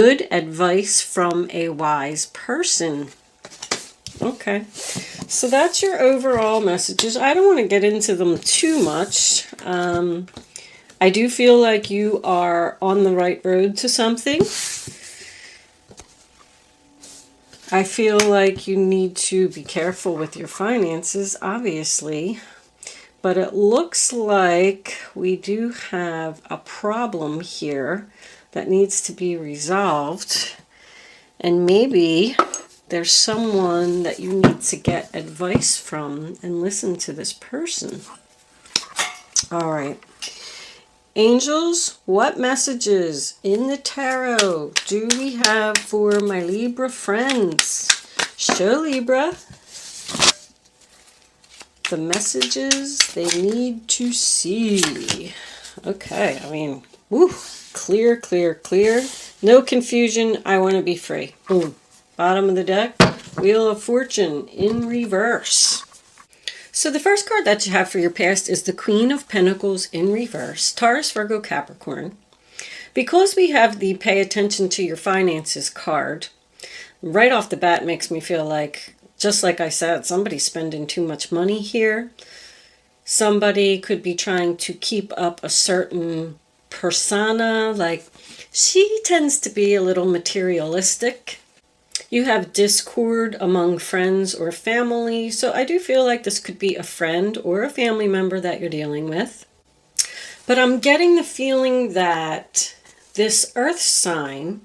Good advice from a wise person. Okay, so that's your overall messages. I don't want to get into them too much. I do feel like you are on the right road to something. I feel like you need to be careful with your finances, obviously. But it looks like we do have a problem here that needs to be resolved. And maybe there's someone that you need to get advice from and listen to this person. All right. Angels, what messages in the tarot do we have for my Libra friends? Show Libra the messages they need to see. Okay, I mean, woo, clear, clear, clear. No confusion. I want to be free. Boom. Bottom of the deck, Wheel of Fortune in reverse. So the first card that you have for your past is the Queen of Pentacles in reverse, Taurus, Virgo, Capricorn. Because we have the Pay Attention to Your Finances card, right off the bat makes me feel like, just like I said, somebody's spending too much money here. Somebody could be trying to keep up a certain persona, like she tends to be a little materialistic. You have discord among friends or family, so I do feel like this could be a friend or a family member that you're dealing with. But I'm getting the feeling that this earth sign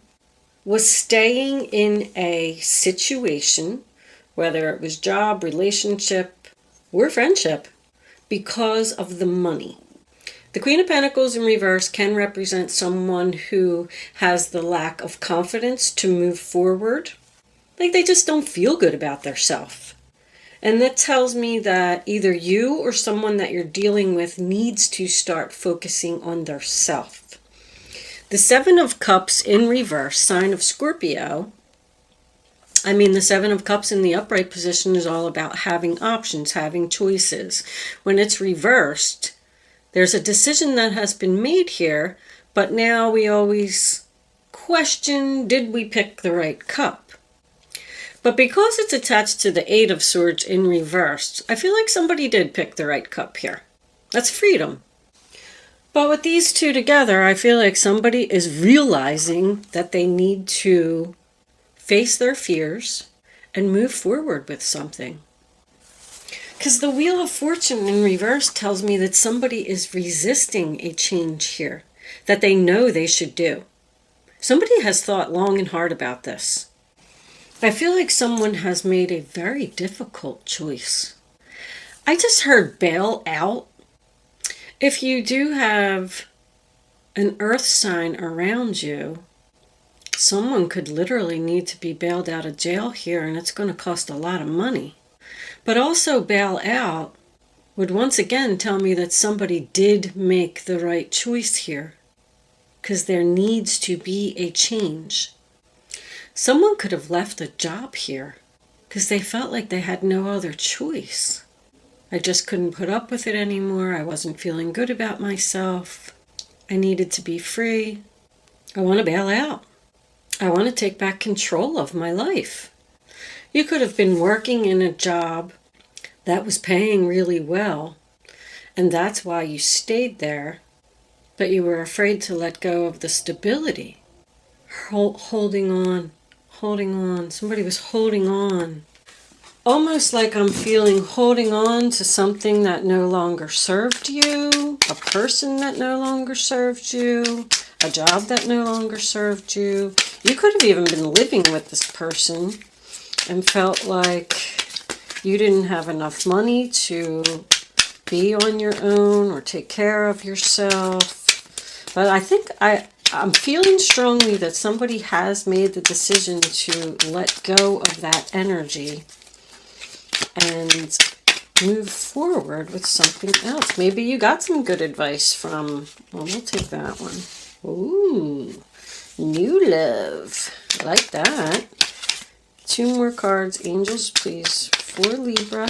was staying in a situation, whether it was job, relationship, or friendship, because of the money. The Queen of Pentacles in reverse can represent someone who has the lack of confidence to move forward. Like they just don't feel good about themselves. And that tells me that either you or someone that you're dealing with needs to start focusing on their self. The Seven of Cups in reverse, sign of Scorpio. I mean, the Seven of Cups in the upright position is all about having options, having choices. When it's reversed, there's a decision that has been made here, but now we always question, did we pick the right cup? But because it's attached to the Eight of Swords in reverse, I feel like somebody did pick the right cup here. That's freedom. But with these two together, I feel like somebody is realizing that they need to face their fears and move forward with something. Because the Wheel of Fortune in reverse tells me that somebody is resisting a change here that they know they should do. Somebody has thought long and hard about this. I feel like someone has made a very difficult choice. I just heard bail out. If you do have an earth sign around you, someone could literally need to be bailed out of jail here, and it's going to cost a lot of money. But also bail out would once again tell me that somebody did make the right choice here, because there needs to be a change. Someone could have left a job here because they felt like they had no other choice. I just couldn't put up with it anymore. I wasn't feeling good about myself. I needed to be free. I want to bail out. I want to take back control of my life. You could have been working in a job that was paying really well, and that's why you stayed there, but you were afraid to let go of the stability. Holding on. Somebody was holding on. Almost like I'm feeling holding on to something that no longer served you, a person that no longer served you, a job that no longer served you. You could have even been living with this person and felt like you didn't have enough money to be on your own or take care of yourself. But I think I'm feeling strongly that somebody has made the decision to let go of that energy and move forward with something else. Maybe you got some good advice from, well, we'll take that one. Ooh, new love. I like that. Two more cards. Angels, please, for Libra,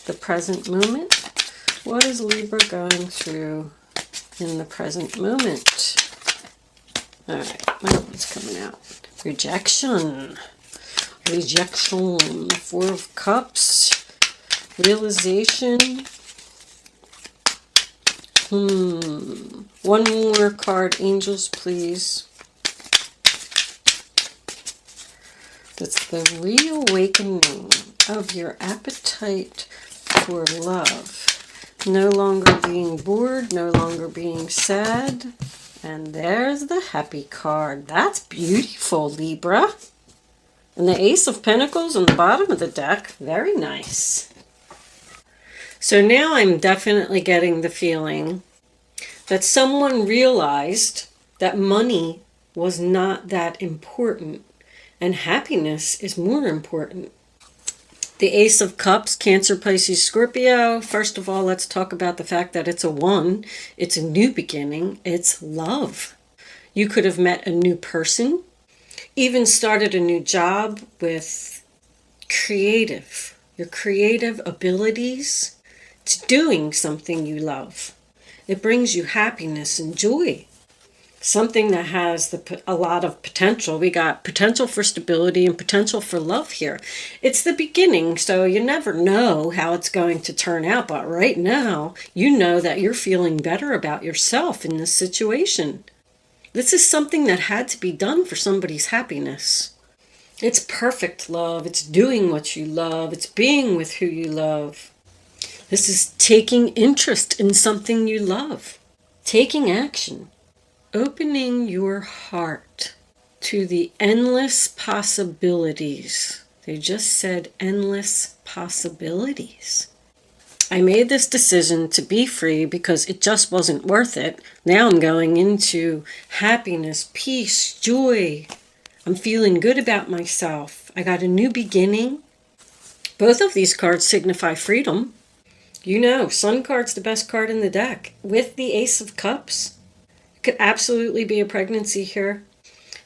the present moment. What is Libra going through in the present moment? All right, well, what's coming out? Rejection. Rejection. Four of Cups. Realization. One more card, angels, please. That's the reawakening of your appetite for love. No longer being bored, no longer being sad. And there's the happy card. That's beautiful, Libra. And the Ace of Pentacles on the bottom of the deck. Very nice. So now I'm definitely getting the feeling that someone realized that money was not that important and happiness is more important. The Ace of Cups, Cancer, Pisces, Scorpio. First of all, let's talk about the fact that it's a 1. It's a new beginning. It's love. You could have met a new person, even started a new job with your creative abilities. It's doing something you love. It brings you happiness and joy. Something that has a lot of potential. We got potential for stability and potential for love here. It's the beginning, so you never know how it's going to turn out. But right now, you know that you're feeling better about yourself in this situation. This is something that had to be done for somebody's happiness. It's perfect love. It's doing what you love. It's being with who you love. This is taking interest in something you love. Taking action. Opening your heart to the endless possibilities. They just said endless possibilities. I made this decision to be free because it just wasn't worth it. Now I'm going into happiness, peace, joy. I'm feeling good about myself. I got a new beginning. Both of these cards signify freedom. You know, Sun card's the best card in the deck. With the Ace of Cups. Could absolutely be a pregnancy here.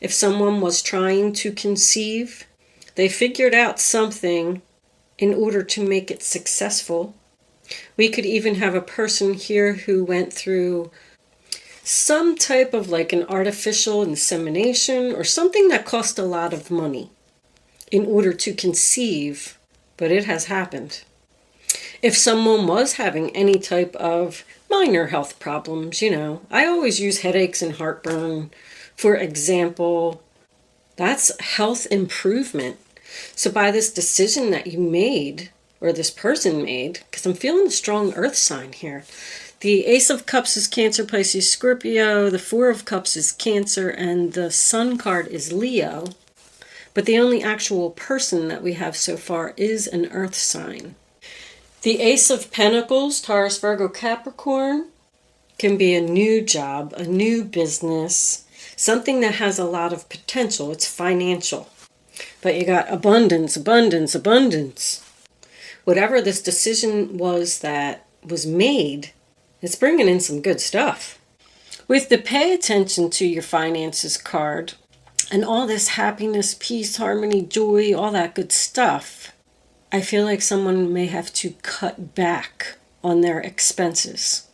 If someone was trying to conceive, they figured out something in order to make it successful. We could even have a person here who went through some type of like an artificial insemination or something that cost a lot of money in order to conceive, but it has happened. If someone was having any type of minor health problems, you know, I always use headaches and heartburn, for example. That's health improvement. So by this decision that you made, or this person made, because I'm feeling a strong earth sign here. The Ace of Cups is Cancer, Pisces, Scorpio. The Four of Cups is Cancer, and the Sun card is Leo. But the only actual person that we have so far is an earth sign. The Ace of Pentacles, Taurus, Virgo, Capricorn, can be a new job, a new business, something that has a lot of potential. It's financial. But you got abundance, abundance, abundance. Whatever this decision was that was made, it's bringing in some good stuff. With the pay attention to your finances card and all this happiness, peace, harmony, joy, all that good stuff, I feel like someone may have to cut back on their expenses.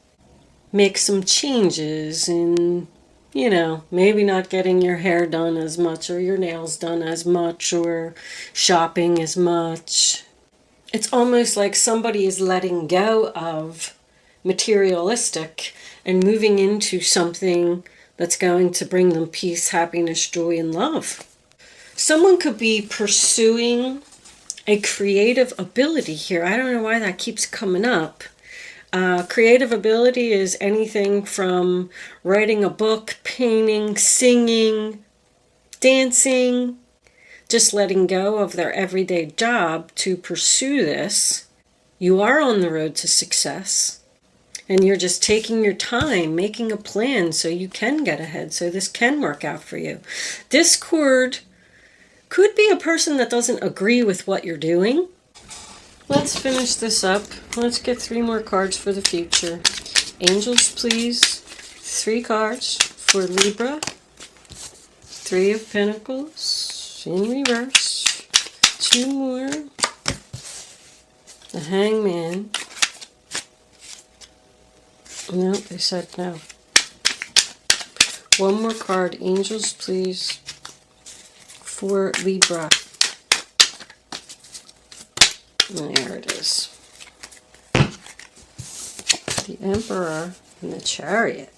Make some changes in, you know, maybe not getting your hair done as much or your nails done as much or shopping as much. It's almost like somebody is letting go of materialistic and moving into something that's going to bring them peace, happiness, joy, and love. Someone could be pursuing a creative ability here. I don't know why that keeps coming up. Creative ability is anything from writing a book, painting, singing, dancing, just letting go of their everyday job to pursue this. You are on the road to success, and you're just taking your time, making a plan so you can get ahead, so this can work out for you. Discord could be a person that doesn't agree with what you're doing. Let's finish this up. Let's get 3 more cards for the future. Angels, please. 3 cards for Libra. 3 of Pentacles in reverse. 2 more. The Hangman. No, they said no. One more card, angels, please, for Libra. There it is. The Emperor and the Chariot.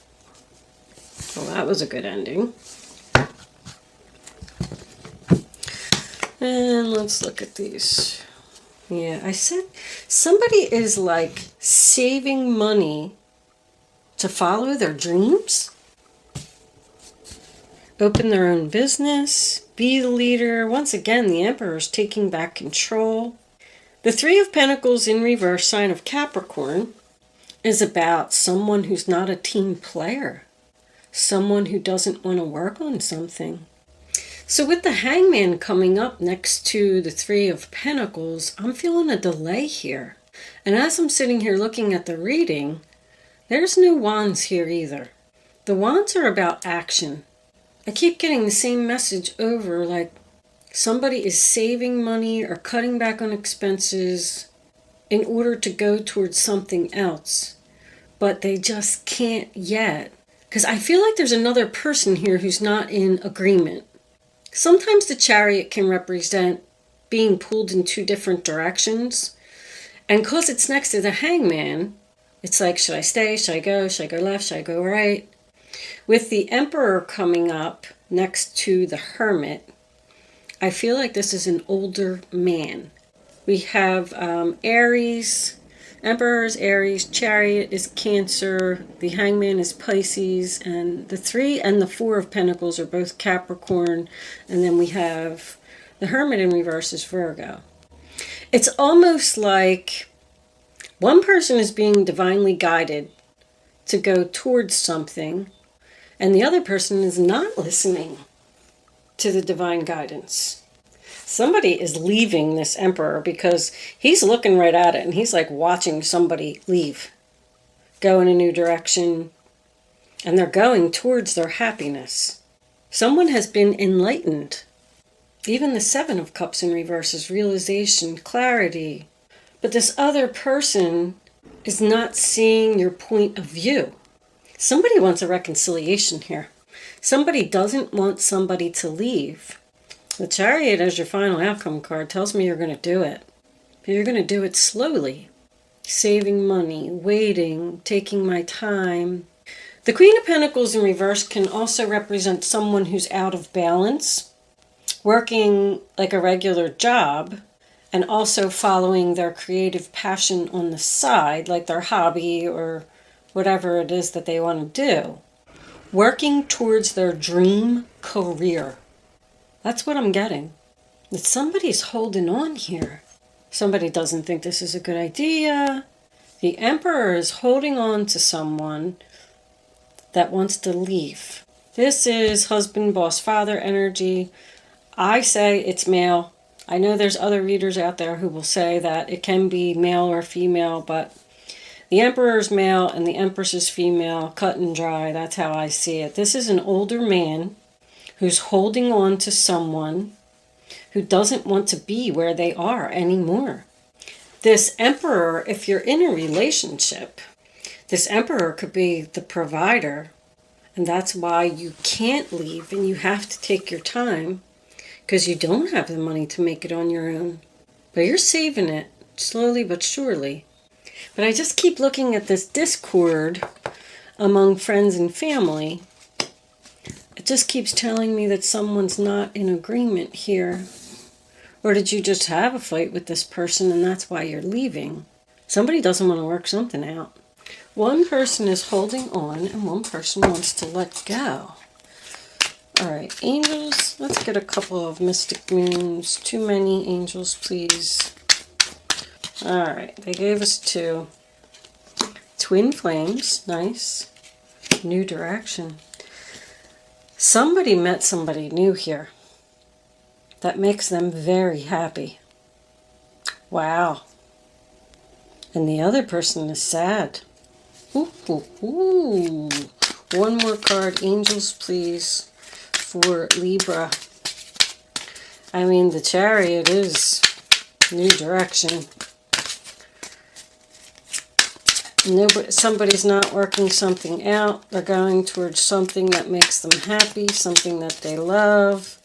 Well, that was a good ending. And let's look at these. Yeah, I said somebody is like saving money to follow their dreams. Open their own business. Be the leader. Once again, the Emperor is taking back control. The Three of Pentacles in reverse, sign of Capricorn, is about someone who's not a team player. Someone who doesn't want to work on something. So with the Hangman coming up next to the Three of Pentacles, I'm feeling a delay here. And as I'm sitting here looking at the reading, there's no Wands here either. The Wands are about action. I keep getting the same message over, like somebody is saving money or cutting back on expenses in order to go towards something else. But they just can't yet. Because I feel like there's another person here who's not in agreement. Sometimes the Chariot can represent being pulled in two different directions. And because it's next to the Hangman, it's like, should I stay? Should I go? Should I go left? Should I go right? With the Emperor coming up next to the Hermit, I feel like this is an older man. We have Aries. Emperor is Aries, Chariot is Cancer, the Hangman is Pisces, and the Three and the Four of Pentacles are both Capricorn, and then we have the Hermit in reverse is Virgo. It's almost like one person is being divinely guided to go towards something, and the other person is not listening to the divine guidance. Somebody is leaving this Emperor because he's looking right at it and he's like watching somebody leave, go in a new direction, and they're going towards their happiness. Someone has been enlightened. Even the Seven of Cups in reverse is realization, clarity. But this other person is not seeing your point of view. Somebody wants a reconciliation here. Somebody doesn't want somebody to leave. The Chariot as your final outcome card tells me you're going to do it. But you're going to do it slowly. Saving money, waiting, taking my time. The Queen of Pentacles in reverse can also represent someone who's out of balance, working like a regular job, and also following their creative passion on the side, like their hobby or whatever it is that they want to do. Working towards their dream career. That's what I'm getting. That somebody's holding on here. Somebody doesn't think this is a good idea. The Emperor is holding on to someone that wants to leave. This is husband, boss, father energy. I say it's male. I know there's other readers out there who will say that it can be male or female, but the Emperor is male and the Empress is female, cut and dry. That's how I see it. This is an older man who's holding on to someone who doesn't want to be where they are anymore. This Emperor, if you're in a relationship, this Emperor could be the provider, and that's why you can't leave and you have to take your time because you don't have the money to make it on your own. But you're saving it slowly but surely. But I just keep looking at this discord among friends and family. It just keeps telling me that someone's not in agreement here. Or did you just have a fight with this person and that's why you're leaving? Somebody doesn't want to work something out. One person is holding on and one person wants to let go. All right, angels, let's get a couple of mystic moons. Too many angels, please. All right, they gave us two. Twin flames, nice. New direction. Somebody met somebody new here. That makes them very happy. Wow. And the other person is sad. Ooh, ooh, ooh. One more card, angels, please, for Libra. I mean, the Chariot is new direction. Somebody's not working something out. They're going towards something that makes them happy, something that they love,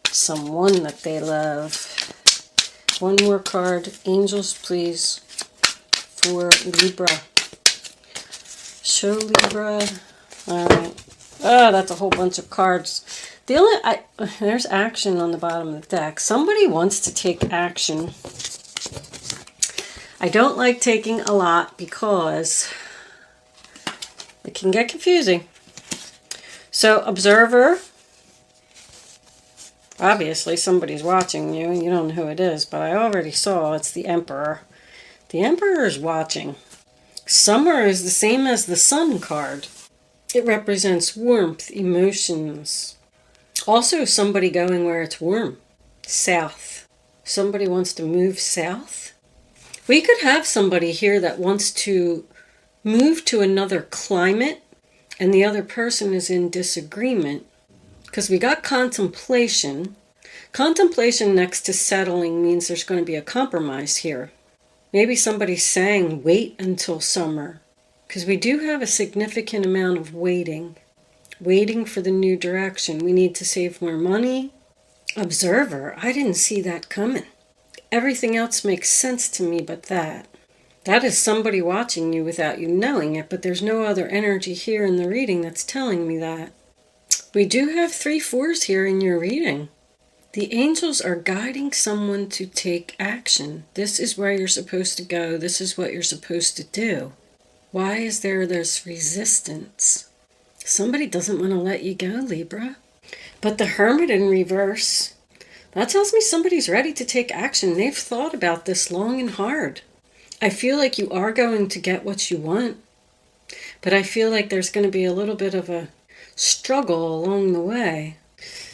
someone that they love. One more card. Angels, please, for Libra. Show Libra. All right. Oh, that's a whole bunch of cards. There's action on the bottom of the deck. Somebody wants to take action. I don't like taking a lot because it can get confusing. So, observer. Obviously, somebody's watching you. You don't know who it is, but I already saw it's the Emperor. The Emperor is watching. Summer is the same as the Sun card. It represents warmth, emotions. Also, somebody going where it's warm. South. Somebody wants to move south. We could have somebody here that wants to move to another climate, and the other person is in disagreement. Because we got contemplation. Contemplation next to settling means there's going to be a compromise here. Maybe somebody's saying, wait until summer. Because we do have a significant amount of waiting. Waiting for the new direction. We need to save more money. Observer, I didn't see that coming. Everything else makes sense to me but that. That is somebody watching you without you knowing it, but there's no other energy here in the reading that's telling me that. We do have 3 4s here in your reading. The angels are guiding someone to take action. This is where you're supposed to go. This is what you're supposed to do. Why is there this resistance? Somebody doesn't want to let you go, Libra. But the Hermit in reverse, that tells me somebody's ready to take action. They've thought about this long and hard. I feel like you are going to get what you want. But I feel like there's going to be a little bit of a struggle along the way.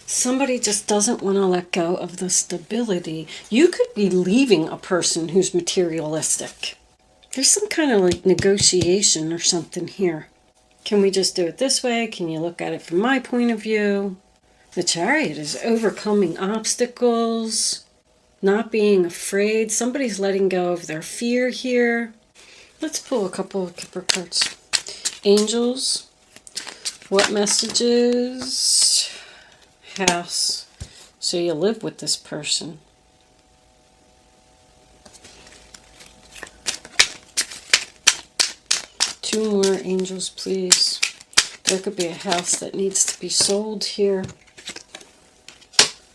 Somebody just doesn't want to let go of the stability. You could be leaving a person who's materialistic. There's some kind of like negotiation or something here. Can we just do it this way? Can you look at it from my point of view? The Chariot is overcoming obstacles, not being afraid. Somebody's letting go of their fear here. Let's pull a couple of Kipper cards. Angels. What messages? House. So you live with this person. Two more angels, please. There could be a house that needs to be sold here.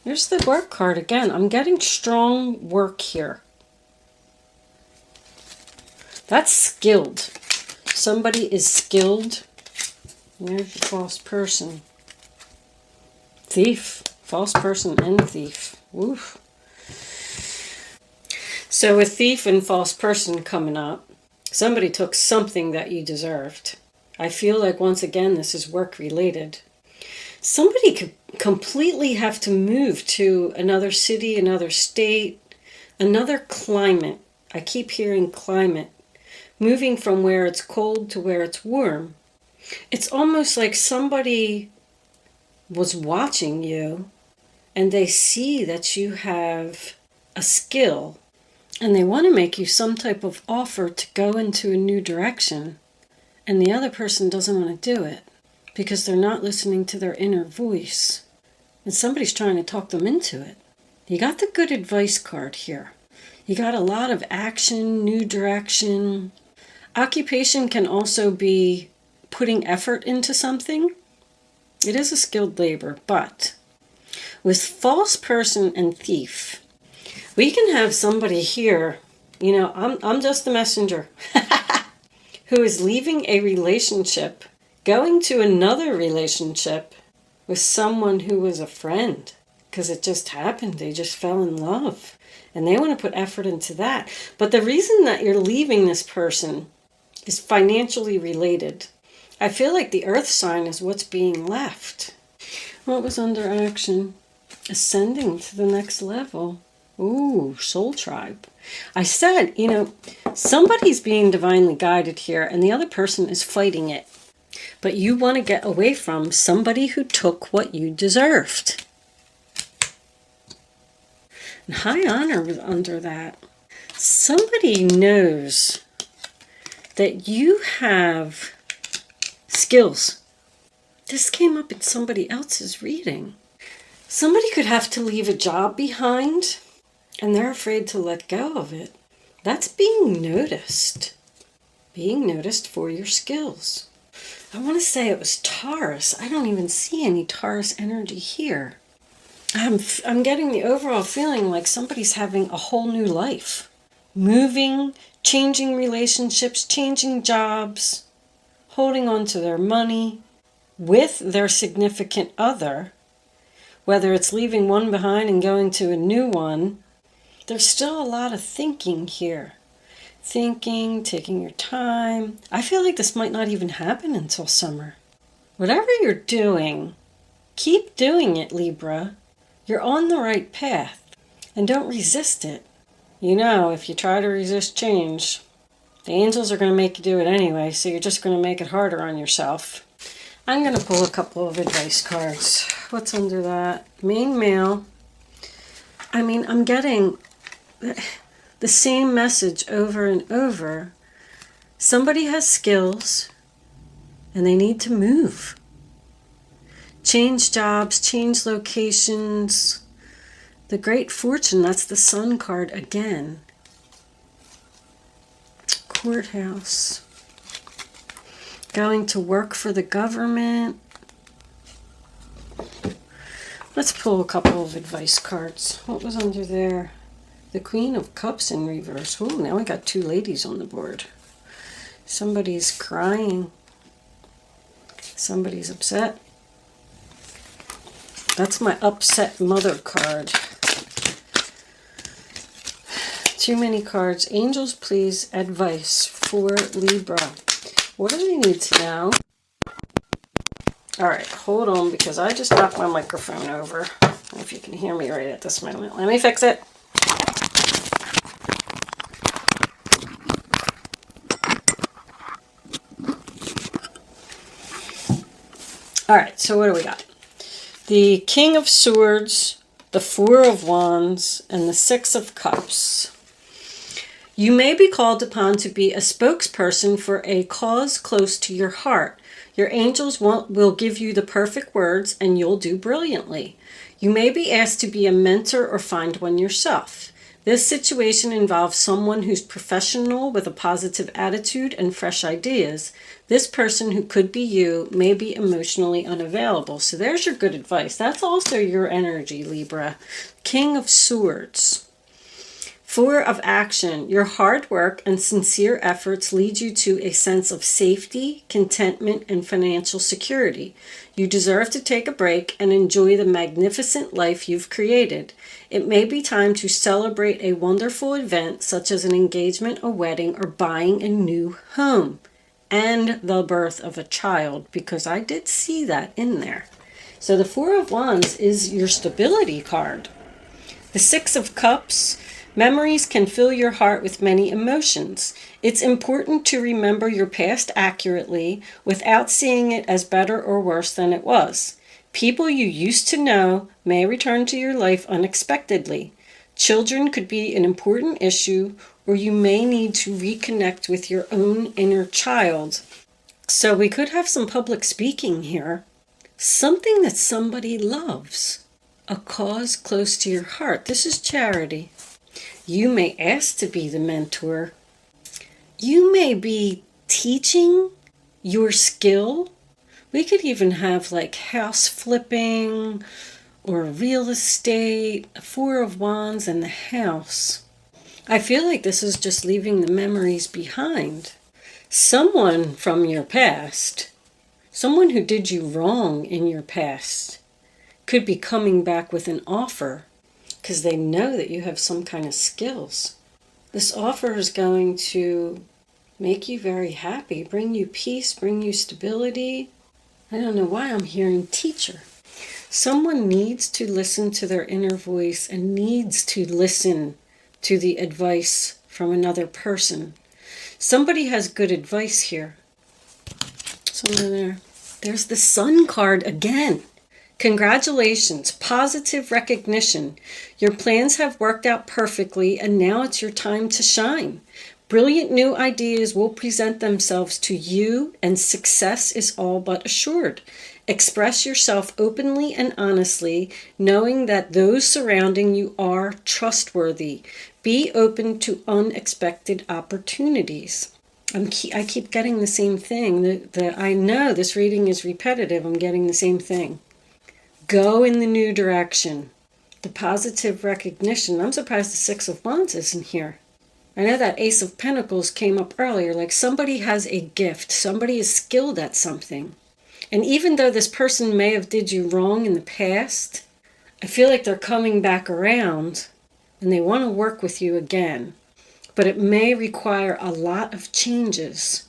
There's the work card again. I'm getting strong work here. That's skilled. Somebody is skilled. There's your false person. Thief. False person and thief. Oof. So with thief and false person coming up, somebody took something that you deserved. I feel like once again this is work related. Somebody could completely have to move to another city, another state, another climate. I keep hearing climate. Moving from where it's cold to where it's warm. It's almost like somebody was watching you and they see that you have a skill and they want to make you some type of offer to go into a new direction, and the other person doesn't want to do it because they're not listening to their inner voice, and somebody's trying to talk them into it. You got the good advice card here. You got a lot of action, new direction. Occupation can also be putting effort into something. It is a skilled labor, but with false person and thief, we can have somebody here, you know, I'm just the messenger, who is leaving a relationship, going to another relationship with someone who was a friend, because it just happened. They just fell in love, and they want to put effort into that. But the reason that you're leaving this person is financially related. I feel like the earth sign is what's being left. What was under action? Ascending to the next level. Ooh, soul tribe. I said, you know, somebody's being divinely guided here and the other person is fighting it. But you want to get away from somebody who took what you deserved. And high honor was under that. Somebody knows that you have skills. This came up in somebody else's reading. Somebody could have to leave a job behind and they're afraid to let go of it. That's being noticed. Being noticed for your skills. I want to say it was Taurus. I don't even see any Taurus energy here. I'm getting the overall feeling like somebody's having a whole new life. Moving, changing relationships, changing jobs, holding on to their money with their significant other. Whether it's leaving one behind and going to a new one, there's still a lot of thinking here. Thinking, taking your time. I feel like this might not even happen until summer. Whatever you're doing, keep doing it, Libra. You're on the right path. And don't resist it. You know, if you try to resist change, the angels are going to make you do it anyway, so you're just going to make it harder on yourself. I'm going to pull a couple of advice cards. What's under that? Main male. I mean, I'm getting the same message over and over. Somebody has skills and they need to move. Change jobs, change locations. The Great Fortune, that's the Sun card again. Courthouse. Going to work for the government. Let's pull a couple of advice cards. What was under there? The Queen of Cups in reverse. Oh, now we got two ladies on the board. Somebody's crying. Somebody's upset. That's my upset mother card. Too many cards. Angels, please, advice for Libra. What do they need to know? All right, hold on, because I just knocked my microphone over. I don't know if you can hear me right at this moment. Let me fix it. All right, so what do we got? The King of Swords, the Four of Wands, and the Six of Cups. You may be called upon to be a spokesperson for a cause close to your heart. Your angels will give you the perfect words and you'll do brilliantly. You may be asked to be a mentor or find one yourself. This situation involves someone who's professional with a positive attitude and fresh ideas. This person, who could be you, may be emotionally unavailable. So there's your good advice. That's also your energy, Libra. King of Swords. Four of Action. Your hard work and sincere efforts lead you to a sense of safety, contentment, and financial security. You deserve to take a break and enjoy the magnificent life you've created. It may be time to celebrate a wonderful event such as an engagement, a wedding, or buying a new home. And the birth of a child, because I did see that in there. So the Four of Wands is your stability card. The Six of Cups. Memories can fill your heart with many emotions. It's important to remember your past accurately without seeing it as better or worse than it was. People you used to know may return to your life unexpectedly. Children could be an important issue, or you may need to reconnect with your own inner child. So we could have some public speaking here. Something that somebody loves. A cause close to your heart. This is charity. You may ask to be the mentor. You may be teaching your skill. We could even have like house flipping or real estate, a Four of Wands, and the house. I feel like this is just leaving the memories behind. Someone from your past, someone who did you wrong in your past, could be coming back with an offer because they know that you have some kind of skills. This offer is going to make you very happy, bring you peace, bring you stability. I don't know why I'm hearing teacher. Someone needs to listen to their inner voice and needs to listen to the advice from another person. Somebody has good advice here. Somewhere there. There's the Sun card again. Congratulations, positive recognition. Your plans have worked out perfectly and now it's your time to shine. Brilliant new ideas will present themselves to you, and success is all but assured. Express yourself openly and honestly, knowing that those surrounding you are trustworthy. Be open to unexpected opportunities. I keep getting the same thing. I know this reading is repetitive. I'm getting the same thing. Go in the new direction. The positive recognition. I'm surprised the Six of Wands isn't here. I know that Ace of Pentacles came up earlier. Like somebody has a gift. Somebody is skilled at something. And even though this person may have did you wrong in the past, I feel like they're coming back around and they want to work with you again. But it may require a lot of changes.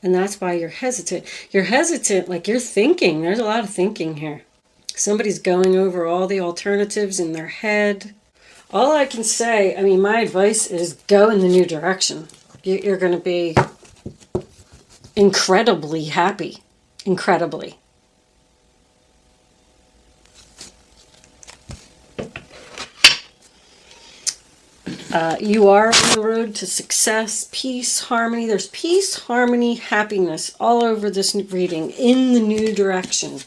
And that's why you're hesitant. You're hesitant, like you're thinking. There's a lot of thinking here. Somebody's going over all the alternatives in their head. All I can say, I mean, my advice is go in the new direction. You're going to be incredibly happy. Incredibly. You are on the road to success, peace, harmony. There's peace, harmony, happiness all over this reading in the new direction.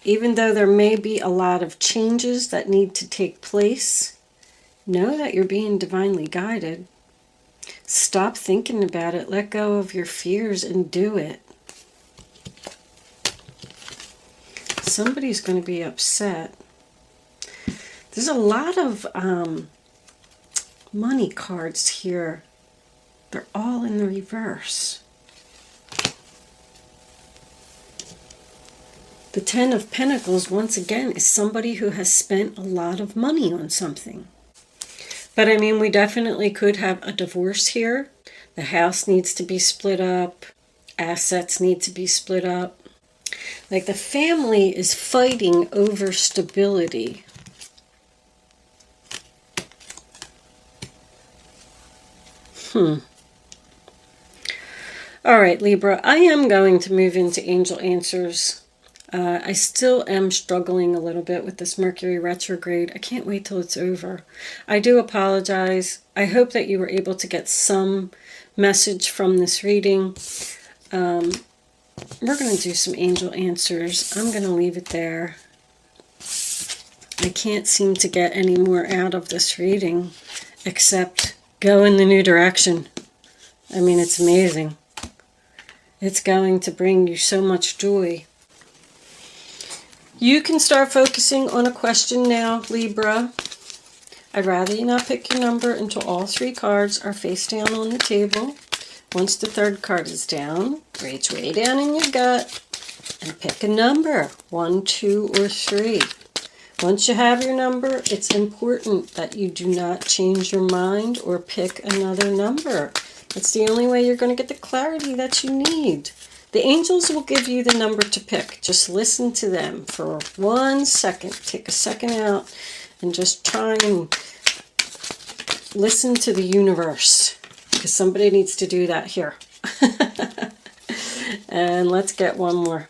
Even though there may be a lot of changes that need to take place, know that you're being divinely guided. Stop thinking about it. Let go of your fears and do it. Somebody's going to be upset. There's a lot of money cards here. They're all in the reverse. The Ten of Pentacles, once again, is somebody who has spent a lot of money on something. But I mean, we definitely could have a divorce here. The house needs to be split up. Assets need to be split up. Like the family is fighting over stability. All right, Libra, I am going to move into angel answers. I still am struggling a little bit with this Mercury retrograde. I can't wait till it's over. I do apologize. I hope that you were able to get some message from this reading. We're going to do some angel answers. I'm going to leave it there. I can't seem to get any more out of this reading except go in the new direction. I mean, it's amazing. It's going to bring you so much joy. You can start focusing on a question now, Libra. I'd rather you not pick your number until all three cards are face down on the table. Once the third card is down, reach way down in your gut and pick a number, 1, 2, or 3. Once you have your number, it's important that you do not change your mind or pick another number. That's the only way you're going to get the clarity that you need. The angels will give you the number to pick. Just listen to them for 1 second. Take a second out and just try and listen to the universe, because somebody needs to do that here. And let's get one more.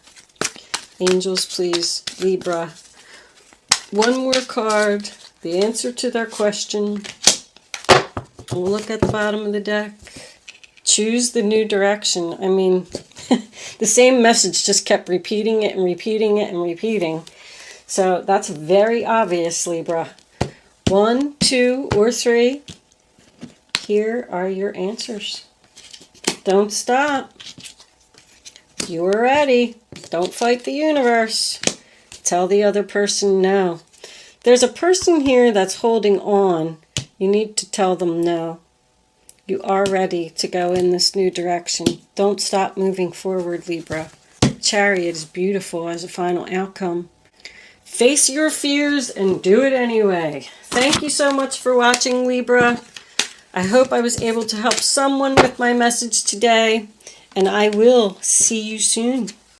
Angels, please. Libra. One more card. The answer to their question. We'll look at the bottom of the deck. Choose the new direction. I mean, the same message just kept repeating it and repeating it and repeating. So that's very obvious, Libra. 1, 2, or 3. Here are your answers. Don't stop. You are ready. Don't fight the universe. Tell the other person no. There's a person here that's holding on. You need to tell them no. You are ready to go in this new direction. Don't stop moving forward, Libra. Chariot is beautiful as a final outcome. Face your fears and do it anyway. Thank you so much for watching, Libra. I hope I was able to help someone with my message today, and I will see you soon.